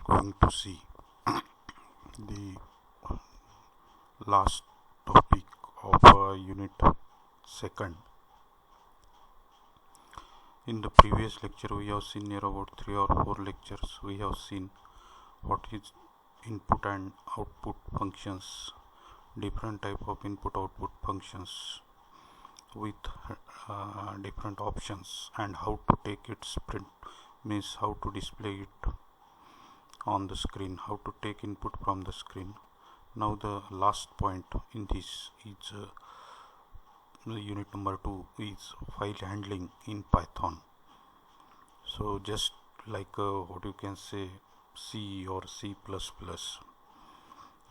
going to see the last topic of unit second. In the previous lecture we have seen near about 3 or 4 lectures. We have seen what is input and output functions, different type of input output functions with different options, and how to take its print, means how to display it on the screen, how to take input from the screen. Now the last point in this is unit number 2 is file handling in Python. So just like what you can say C or C++,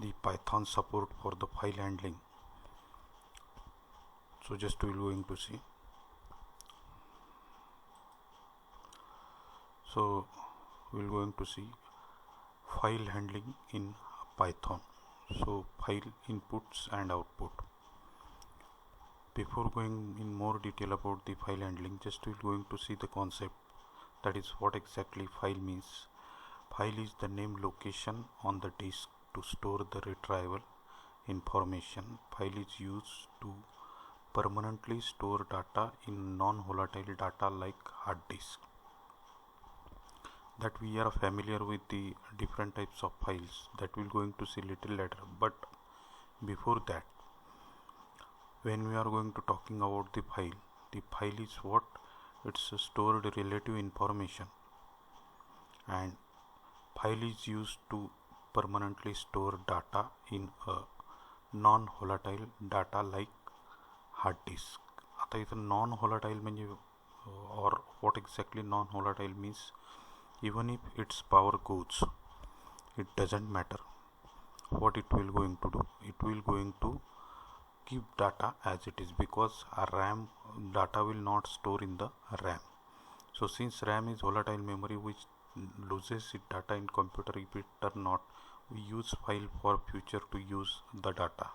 the Python support for the file handling. So just we will going to see. So we will going to see file handling in Python. So file inputs and output. Before going in more detail about the file handling, just we are going to see the concept, that is what exactly file means. File is the name location on the disk to store the retrieval information. File is used to permanently store data in non-volatile data like hard disk. That we are familiar with the different types of files, that we are going to see little later. But before that, when we are going to talking about the file is what? It's stored relative information, and file is used to permanently store data in a non-volatile data like hard disk. आता इथं non volatile म्हणजे or what exactly non-volatile means, even if its power goes, it doesn't matter what it will going to do. It will going to keep data as it is, because a RAM data will not store in the RAM. So since RAM is volatile memory which loses its data in computer if it turn not, we use file for future to use the data.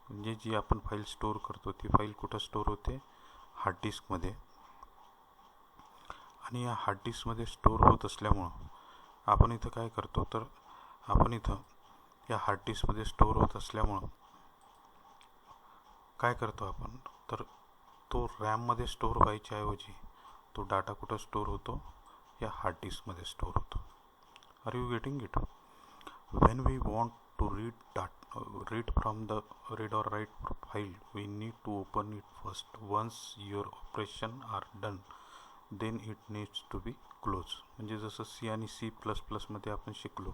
म्हणजे जी आपण file store करतो ती file कुठं store होते? Hard डिस्कमध्ये. आणि या hard डिस्कमध्ये store होत असल्यामुळं आपण इथं काय करतो, तर आपण इथं या हार्ड डिस्कमध्ये स्टोर होत असल्यामुळं काय करतो आपण, तर तो रॅममध्ये स्टोर व्हायच्या ऐवजी तो डाटा कुठं स्टोर होतो? या हार्ड डिस्कमध्ये स्टोर होतो. Are you getting it? When we want to read from the read or write file, we need to open it first. Once your operation are done, then it needs to be closed. म्हणजे जसं C आणि C++ मध्ये आपण शिकलो,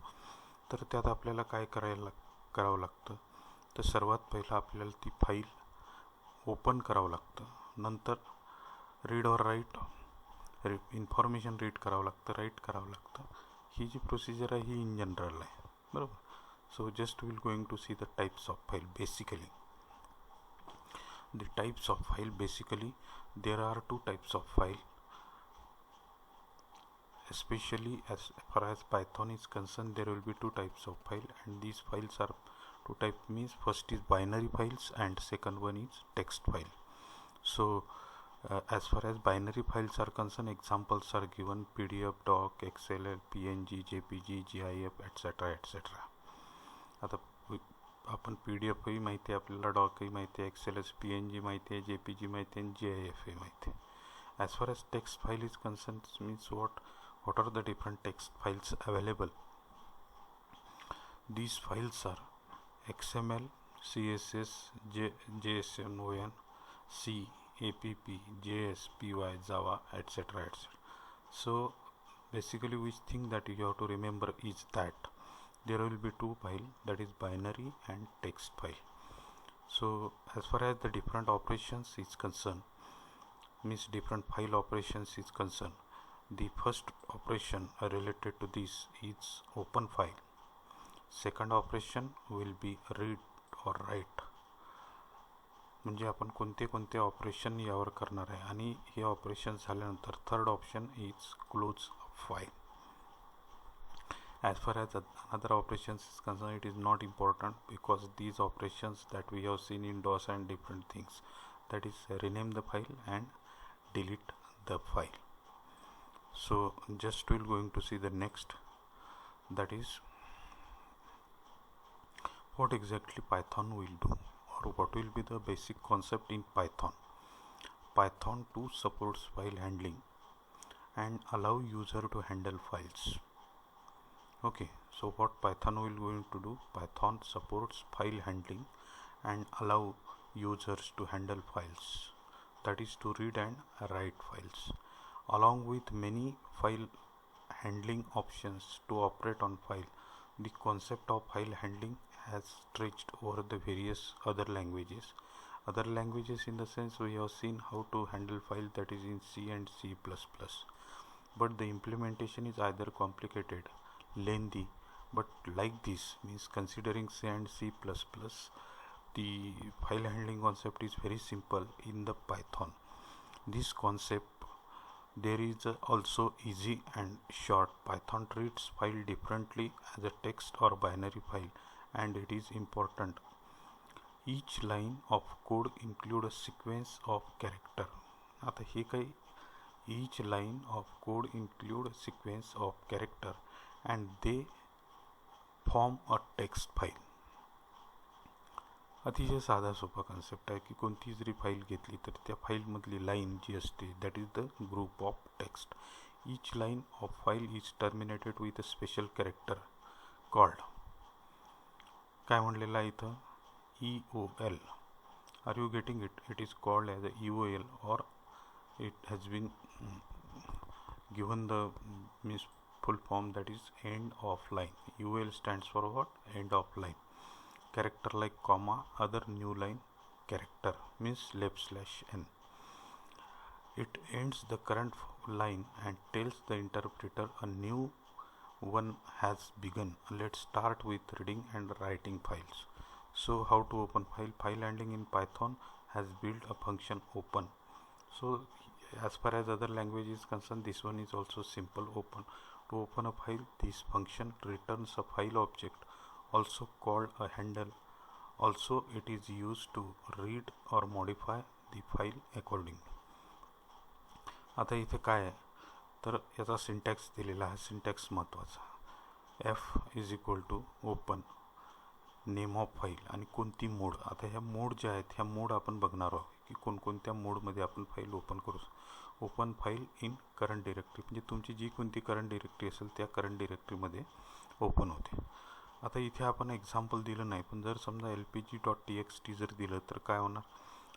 तर त्यात आपल्याला काय करावं लागतं, तर सर्वात पहिलं आपल्याला ती फाईल ओपन करावं लागतं. नंतर रीड और राईट इन्फॉर्मेशन रीड करावं लागतं, राईट करावं लागतं. ही जी प्रोसिजर आहे ही इन जनरल आहे, बरोबर. So just we'll going to see the types of file. Basically the types of file, basically there are two types of file, especially as far as Python is concerned. There will be two types of file, and these files are two types, means first is binary files and second one is text file. So as far as binary files are concerned, examples are given: PDF, doc, XLL, PNG, JPG, GIF, etc. etc. आता आपण PDF ही माहिती आहे आपल्याला, dock ही माहिती आहे, XLS PNG माहिती आहे, JPG माहिती आहे, GIF ही माहिती आहे. As far as text file is concerned, means what are the different text files available? These files are XML, CSS, JSON, C, APP, JS, PY, Java, etc. etc. So basically which thing that you have to remember is that there will be two files, that is binary and text file. So as far as the different operations is concerned, means different file operations is concerned, the first operation related to this is open file. Second operation will be read or write. म्हणजे आपण कोणते कोणते operation यावर करणार आहे, आणि हे operation झाल्यानंतर third option is close file. As far as another operations is concerned, it is not important, because these operations that we have seen in DOS and different things, that is rename the file and delete the file. So just we're going to see the next. That is what exactly Python will do, or what will be the basic concept in Python. Python 2 supports file handling and allow user to handle files. Okay, so what Python will going to do? Python supports file handling and allow users to handle files, that is to read and write files, along with many file handling options to operate on file. The concept of file handling has stretched over the various other languages. Other languages in the sense we have seen how to handle file, that is in C and C++. But the implementation is either complicated, lengthy, but like this means considering C and C++, the file handling concept is very simple in the Python. This concept there is also easy and short. Python treats file differently as a text or binary file, and it is important. Each line of code include a sequence of character. आता हे काही each line of code include a sequence of character and they form a text file. अतिशय साधा सोपा concept आहे की कोणती जरी file घेतली तर त्या फाईलमधली लाईन जी असते that is the group of text. Each line of file is terminated with a special character called, काय म्हणलेलं आहे इथं, EOL. Are you getting it? It is called as a EOL, or it has been given the means full form, that is end of line. EOL stands for what? End of line. Character like comma, other new line character means /n. It ends the current line and tells the interpreter a new one has begun. Let's start with reading and writing files. So how to open file? File handling in Python has built a function open. So as far as other language is concerned, this one is also simple, open. To open a file, this function returns a file object, also called a handle. Also it is used to read or modify the file accordingly. आता इथे काय आहे तर याचा syntax दिलेला आहे. Syntax महत्त्वाचा, F is equal to open, name of file आणि कोणती मोड. आता ह्या मोड ज्या आहेत ह्या मोड आपण बघणार आहोत की कोणकोणत्या मोडमध्ये आपण फाईल ओपन करू. ओपन फाईल इन करंट डिरेक्टरी, म्हणजे तुमची जी कोणती करंट डिरेक्टरी असेल त्या करंट डिरेक्टरीमध्ये ओपन होते. आता इथे आपण एक्झाम्पल दिलं नाही, पण जर समजा lpg.txt जर दिलं तर काय होणार.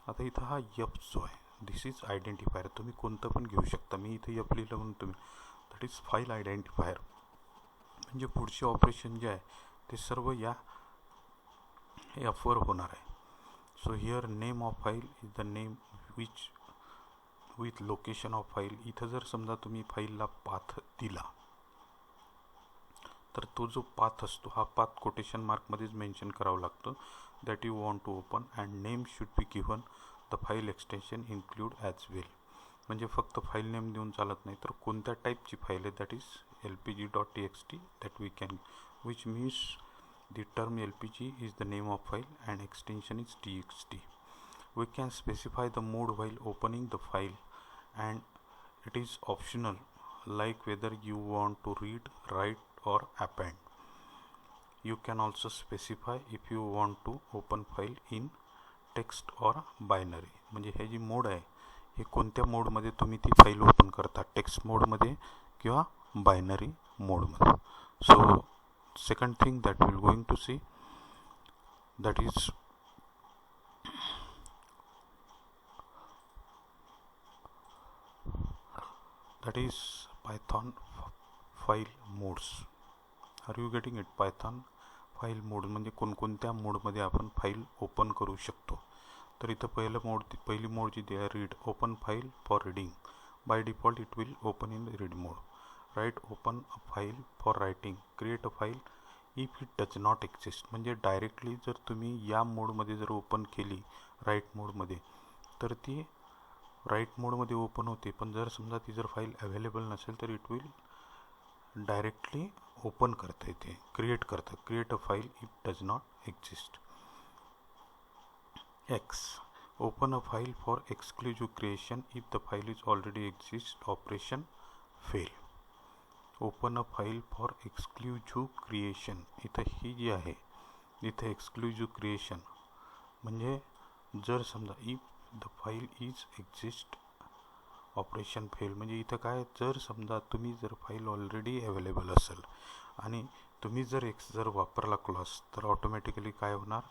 आता इथं हा F जो आहे दिस इज आयडेंटिफायर, तुम्ही कोणतं पण घेऊ शकता. मी इथे F लिहिलं म्हणून तुम्ही दॅट इज फाईल आयडेंटिफायर, म्हणजे पुढचे ऑपरेशन जे आहे ते सर्व या F वर होणार आहे. So here name of file is the name which with location of file. इथं जर समजा तुम्ही फाईलला पाथ दिला तर तो जो पाथ असतो हा पाथ कोटेशन मार्कमध्येच मेन्शन करावा लागतो, that you want to open, and name should be given the file extension include as well. म्हणजे फक्त फाईल नेम देऊन चालत नाही, तर कोणत्या टाईपची फाईल आहे that is lpg.txt that we can, which means the term lpg is the name of file and extension is txt. We can specify the mode while opening the file and it is optional, like whether you want to read, write or append. You can also specify if you want to open file in text or binary. म्हणजे हे जी mode आहे हे कोणत्या मोडमध्ये तुम्ही ती file open करता, text मोडमध्ये किंवा binary मोडमध्ये. सो second thing that we're going to see, that is Python file modes. Are you getting it? Python file mode म्हणजे कोणकोणत्या मोडमध्ये आपण फाईल ओपन करू शकतो. तर इथं पहिली मोड जी आहे read, open file for reading. By default it will open in read mode. Right, open a file for writing. Create a file if it does not exist, म्हणजे डायरेक्टली जर तुम्ही या मोडमध्ये जर ओपन केली राईट मोडमध्ये तर ती राईट मोडमध्ये ओपन होते, पण जर समजा ती जर फाईल अवेलेबल नसेल तर इट विल डायरेक्टली ओपन करता येते, क्रिएट करतात. Create a file if does not exist. X, open a file for exclusive creation if the file is already exist. Operation fail. Open a file for exclusive creation. इथं ही जी आहे इथं exclusive creation म्हणजे जर समजा if the file is exist operation fail, म्हणजे इथं काय, जर समजा तुम्ही जर फाईल ऑलरेडी अवेलेबल असेल आणि तुम्ही जर वापरला क्लॉज तर ऑटोमॅटिकली काय होणार,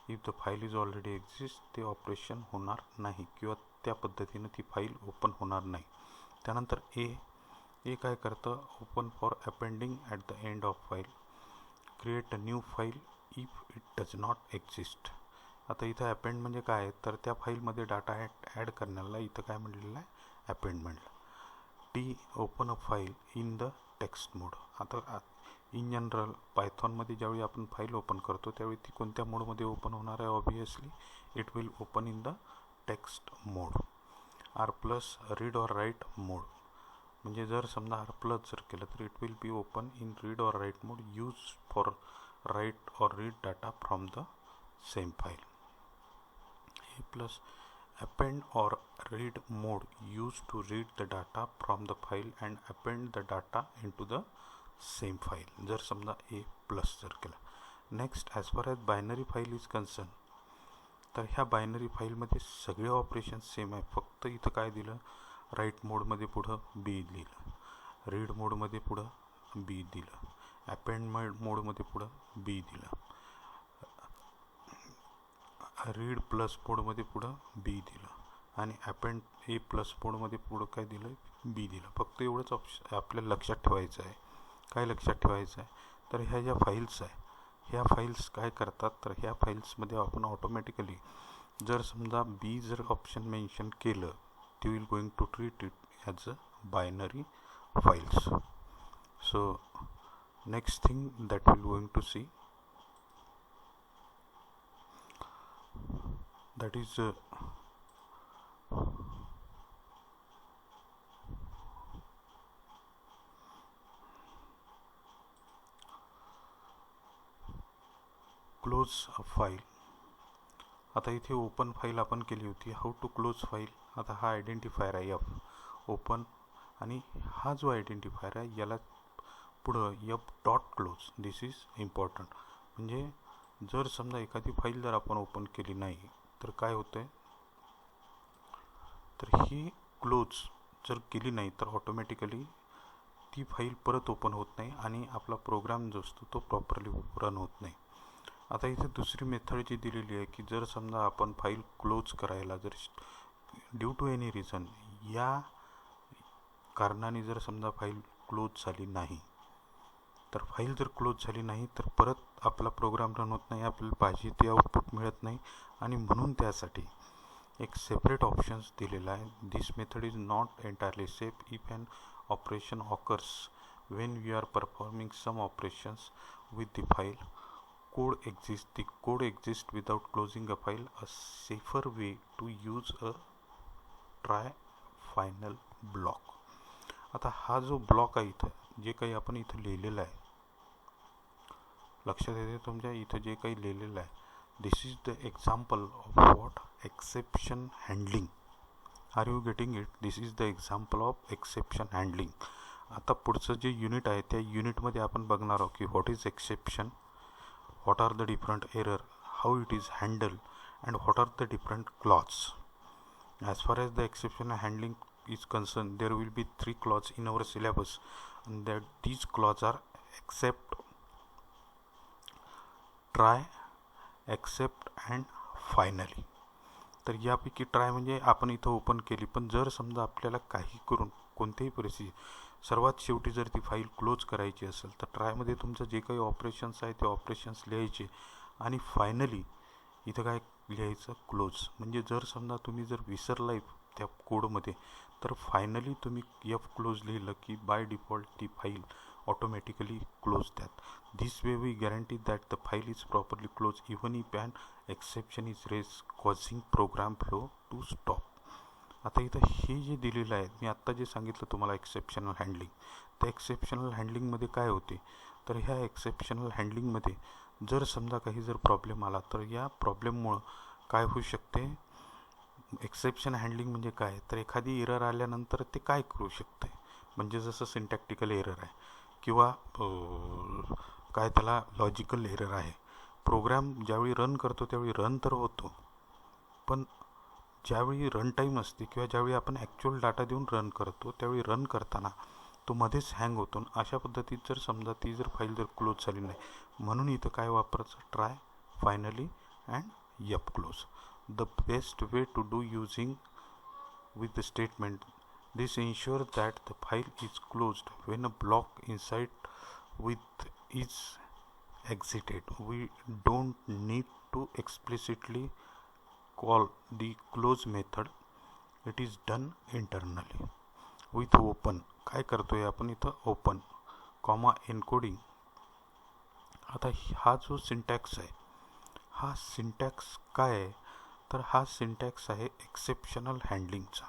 if the file is already exist ते ऑपरेशन होणार नाही किंवा त्या पद्धतीनं ती फाईल ओपन होणार नाही. त्यानंतर ए काय करतं, open for appending at the end of file, create a new file if it does not exist. आता इथं अपेंड म्हणजे काय, तर त्या फाईलमध्ये डाटा ॲड करण्याला इथं काय म्हटलेलं आहे, appendment. To open a file in the text mode. आता इन जनरल पायथॉनमध्ये ज्यावेळी आपण फाईल ओपन करतो त्यावेळी ती कोणत्या मोडमध्ये ओपन होणार आहे, obviously it will open in the text mode. R plus read or write mode, म्हणजे जर समजा आर प्लस जर केलं तर it will be open in read or write mode, use for write or read data from the same file. A plus append or read mode used to read the data from the file and append the data into the same file. जर समजा ए plus जर केला. Next, as far as binary file is concern, तर ह्या binary फाईलमध्ये सगळे operation same आहे, फक्त इथं काय दिलं, राईट मोडमध्ये पुढं बी दिलं, रीड मोडमध्ये पुढं बी दिलं, अपेंड मोडमध्ये पुढं बी दिलं, रीड प्लस मोडमध्ये पुढं बी दिलं आणि अपेंड ए प्लस मोडमध्ये पुढं काय दिलं, बी दिलं. फक्त एवढंच ऑप्शन आपल्याला लक्षात ठेवायचं आहे. काय लक्षात ठेवायचं आहे, तर ह्या ज्या फाईल्स आहे ह्या फाईल्स काय करतात, तर ह्या फाईल्समध्ये आपण ऑटोमॅटिकली जर समजा बी जर ऑप्शन मेन्शन केलं ती will going to treat it as a binary files. So next thing that will going to see, that is close file. आता इथे ओपन फाईल आपण केली होती, हाऊ टू क्लोज फाईल. आता हा आयडेंटिफायर आहे एफ ओपन आणि हा जो आयडेंटिफायर आहे याला पुढं F dot close, this is important. म्हणजे जर समजा एखादी फाईल जर आपण ओपन केली नाही तर काय होतं आहे, तर ही क्लोज जर केली नाही तर ऑटोमॅटिकली ती फाईल परत ओपन होत नाही आणि आपला प्रोग्राम जो असतो तो प्रॉपरली रन होत नाही. आता इथे दुसरी मेथड जी दिलेली आहे की जर समजा आपण फाईल क्लोज करायला जर ड्यू टू एनी रिझन या कारणाने जर समजा फाईल क्लोज झाली नाही, तर फाईल जर क्लोज झाली नाही तर परत आपला प्रोग्राम रन होत नाही, आपल्याला पाहिजे ते आउटपुट मिळत नाही आणि म्हणून त्यासाठी एक सेपरेट ऑप्शन्स दिलेला आहे. This method is not entirely safe if an operation occurs when we are performing some operations with the file code exists without closing a file. A safer way to use a try final block. आता हा जो block आहे इथं जे काही आपण इथं लिहिलेलं आहे, लक्षात येते तुमच्या इथं जे काही लिहिलेलं आहे, this is the example of what exception handling. Are you getting it? This is the example of exception handling. आता पुढचं जे युनिट आहे त्या युनिटमध्ये आपण बघणार आहोत की what is exception, what are the different error, how it is handled, and what are the different clause. As far as the exception handling is concerned, there will be 3 clause in our syllabus, and that these clause are accept, try, accept and finally. तर यापैकी try म्हणजे आपण इथं open केली, पण जर समजा आपल्याला काही करून कोणत्याही परिस्थिती सर्वात शेवटी जर ती फाईल क्लोज करायची असेल तर ट्रायमध्ये तुमचं जे काही ऑपरेशन्स आहे ते ऑपरेशन्स लिहायचे आणि फायनली इथं काय लिहायचं, क्लोज. म्हणजे जर समजा तुम्ही जर विसरलाय त्या कोडमध्ये तर फायनली तुम्ही एफ क्लोज लिहिलं की बाय डिफॉल्ट ती फाईल ऑटोमॅटिकली क्लोज द्यात. This way we guarantee that the file is properly close even if an exception is raise causing program flow to stop. आता इथं हे जे दिलेलं आहे, मी आत्ता जे सांगितलं तुम्हाला एक्सेप्शनल हँडलिंग, त्या एक्सेप्शनल हँडलिंगमध्ये काय होते, तर ह्या एक्सेप्शनल हँडलिंगमध्ये जर समजा काही जर प्रॉब्लेम आला तर या प्रॉब्लेममुळं काय होऊ शकते, एक्सेप्शन हँडलिंग म्हणजे काय, तर एखादी एरर आल्यानंतर ते काय करू शकते, म्हणजे जसं सिंटॅक्टिकल एरर आहे किंवा काय त्याला लॉजिकल एरर आहे. प्रोग्राम ज्यावेळी रन करतो त्यावेळी रन तर होतो, पण ज्यावेळी रन टाईम असते किंवा ज्यावेळी आपण ॲक्च्युअल डाटा देऊन रन करतो त्यावेळी रन करताना तो मध्येच हँग होतो. अशा पद्धतीत जर समजा ती जर फाईल जर क्लोज झाली नाही, म्हणून इथं काय वापरायचं, ट्राय, फायनली अँड यप close. The best way to do using with the statement. This ensures that the file is closed when a block inside with is exited. We don't need to explicitly call the close method. It is done internally. With open काय करतोय आपण इथं, open comma encoding. आता हा जो syntax आहे, हा syntax काय आहे, तर हा सिंटॅक्स आहे एक्सेप्शनल हँडलिंगचा.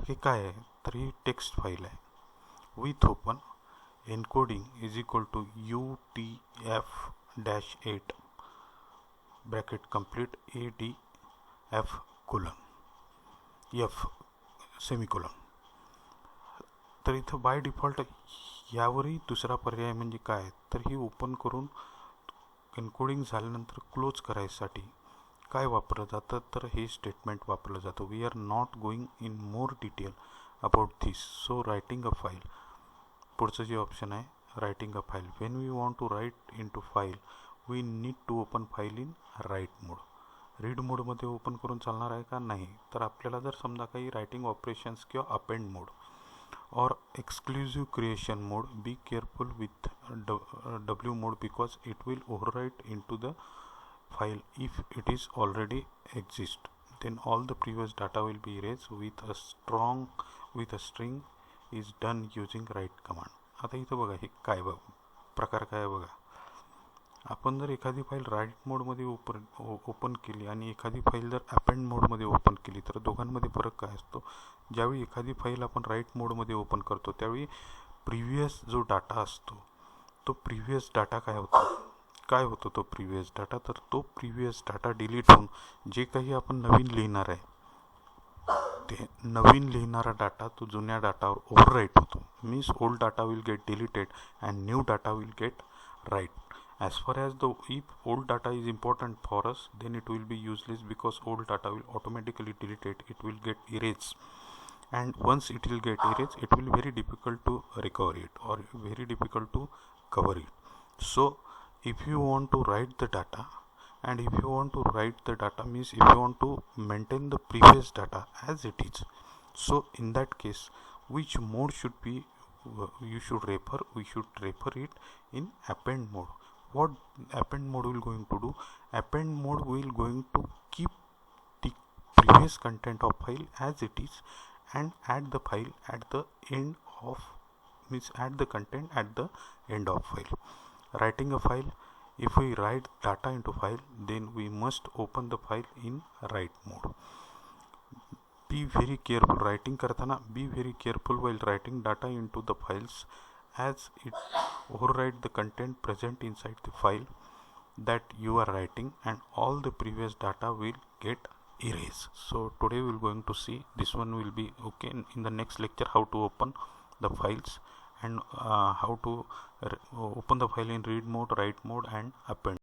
हे काय आहे, तर ही टेक्स्ट फाईल आहे. With open encoding is equal to UTF-8 bracket complete ADF F semicolon. तर इथं बाय डिफॉल्ट यावरही दुसरा पर्याय म्हणजे काय, तर ही ओपन करून एन्कोडिंग झाल्यानंतर क्लोज करायसाठी काय वापरलं जातं, तर हे स्टेटमेंट वापरलं जातं. We are not going in more detail about this. So writing a file, पुढचं जे ऑप्शन आहे writing a file. When we want to write in to file we need to open file in write mode. Read मोडमध्ये open करून चालणार आहे का, नाही. तर आपल्याला जर समजा काही रायटिंग ऑपरेशन्स किंवा append mode or exclusive creation mode, be careful with W mode because it will overwrite into the file if it is already exist. Then all the previous data will be erased with a string is done using write command. आता इथं बघा हे काय प्रकार काय बघा. आपण जर एखादी फाईल राईट मोडमध्ये ओपन केली आणि एखादी फाईल जर अपेंड मोडमध्ये ओपन केली, तर दोघांमध्ये फरक काय असतो. ज्यावेळी एखादी फाईल आपण राईट मोडमध्ये ओपन करतो त्यावेळी प्रिव्हियस जो डाटा असतो तो प्रिव्हियस डाटा काय होतो तो प्रिव्हियस डाटा, तर तो प्रिव्हियस डाटा डिलीट होऊन जे काही आपण नवीन लिहिणार आहे ते नवीन लिहिणारा डाटा तो जुन्या डाटावर ओव्हरराईट होतो. Means old data will get deleted and new data will get write. As far as if old data is important for us, then it will be useless because old data will automatically deleted. It will get erased, and once it will get erased, it will be very difficult to recover it or very difficult to cover it. So, if you want to write the data, and if you want to write the data means if you want to maintain the previous data as it is, so in that case, which mode should be we should refer it in append mode. What append mode will going to do? Append mode will going to keep the previous content of file as it is and add the file at the end of add the content at the end of file. Writing a file, if we write data into file, then we must open the file in write mode. Be very careful writing करताना. Be very careful while writing data into the files as it overwrite the content present inside the file that you are writing and all the previous data will get erased. So today we will going to see this one will be okay in the next lecture how to open the files and how to open the file in read mode, write mode and append.